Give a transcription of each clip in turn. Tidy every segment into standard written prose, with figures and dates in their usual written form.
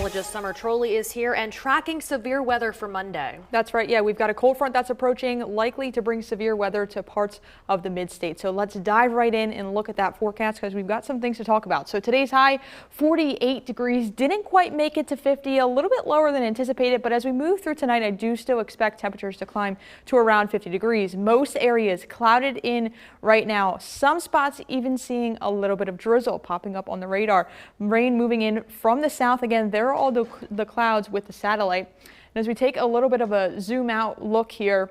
Meteorologist Summer Trolley is here and tracking severe weather for Monday. That's right. Yeah, we've got a cold front that's approaching, likely to bring severe weather to parts of the mid-state. So let's dive right in and look at that forecast because we've got some things to talk about. So today's high, 48 degrees, didn't quite make it to 50, a little bit lower than anticipated. But as we move through tonight, I do still expect temperatures to climb to around 50 degrees. Most areas clouded in right now. Some spots even seeing a little bit of drizzle popping up on the radar. Rain moving in from the south. Again, there are all the clouds with the satellite. And as we take a little bit of a zoom out look here,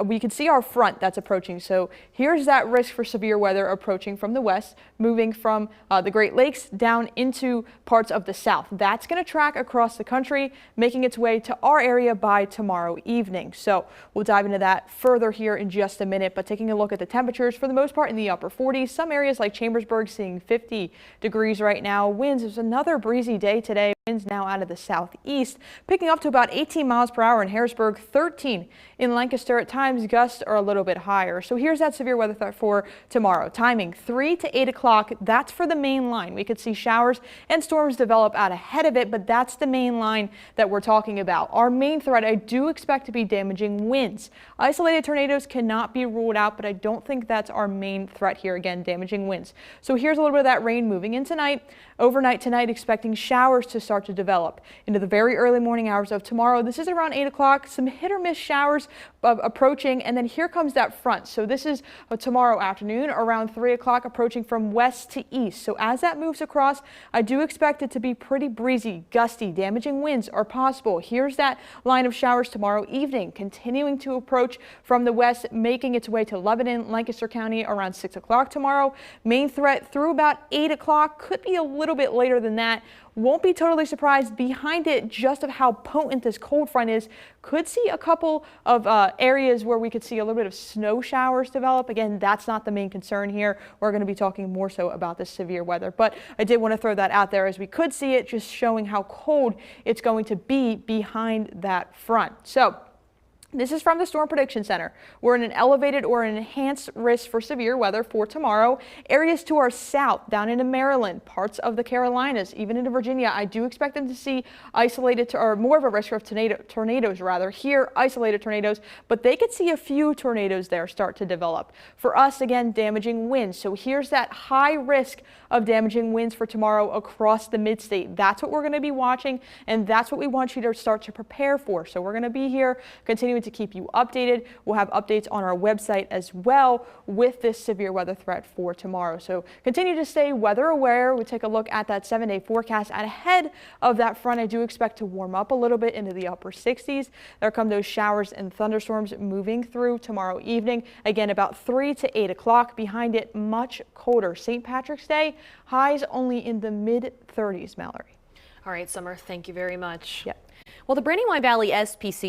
we can see our front that's approaching. So here's that risk for severe weather approaching from the west, moving from the Great Lakes down into parts of the south. That's going to track across the country, making its way to our area by tomorrow evening. So we'll dive into that further here in just a minute. But taking a look at the temperatures, for the most part in the upper 40s, some areas like Chambersburg seeing 50 degrees right now. Winds, there's another breezy day today. Winds now out of the southeast, picking up to about 18 miles per hour in Harrisburg, 13 in Lancaster. At times, gusts are a little bit higher. So here's that severe weather threat for tomorrow. Timing 3 to 8 o'clock. That's for the main line. We could see showers and storms develop out ahead of it, but that's the main line that we're talking about. Our main threat, I do expect to be damaging winds. Isolated tornadoes cannot be ruled out, but I don't think that's our main threat here. Again, damaging winds. So here's a little bit of that rain moving in tonight. Overnight tonight, expecting showers to start to develop into the very early morning hours of tomorrow. This is around 8 o'clock. Some hit or miss showers approaching, and then here comes that front. So this is tomorrow afternoon around 3 o'clock, approaching from west to east. So as that moves across, I do expect it to be pretty breezy, gusty, damaging winds are possible. Here's that line of showers tomorrow evening, continuing to approach from the west, making its way to Lebanon, Lancaster County around 6 o'clock tomorrow. Main threat through about 8 o'clock, could be a little bit later than that. Won't be totally surprised behind it just of how potent this cold front is. Could see a couple of areas where we could see a little bit of snow showers develop. Again, that's not the main concern here. We're going to be talking more so about the severe weather, but I did want to throw that out there as we could see it, just showing how cold it's going to be behind that front. So this is from the Storm Prediction Center. We're in an elevated or an enhanced risk for severe weather for tomorrow. Areas to our south, down into Maryland, parts of the Carolinas, even into Virginia, I do expect them to see isolated or more of a risk of tornadoes rather. Here, isolated tornadoes, but they could see a few tornadoes there start to develop. For us, again, damaging winds. So here's that high risk of damaging winds for tomorrow across the mid-state. That's what we're going to be watching, and that's what we want you to start to prepare for. So we're going to be here continuing to keep you updated. We'll have updates on our website as well with this severe weather threat for tomorrow. So continue to stay weather aware. We'll take a look at that 7-day forecast. Ahead of that front, I do expect to warm up a little bit into the upper 60s. There come those showers and thunderstorms moving through tomorrow evening. Again, about 3 to 8 o'clock. Behind it, much colder. St. Patrick's Day, highs only in the mid-30s, Mallory. All right, Summer, thank you very much. Yep. Well, the Brandywine Valley SPCA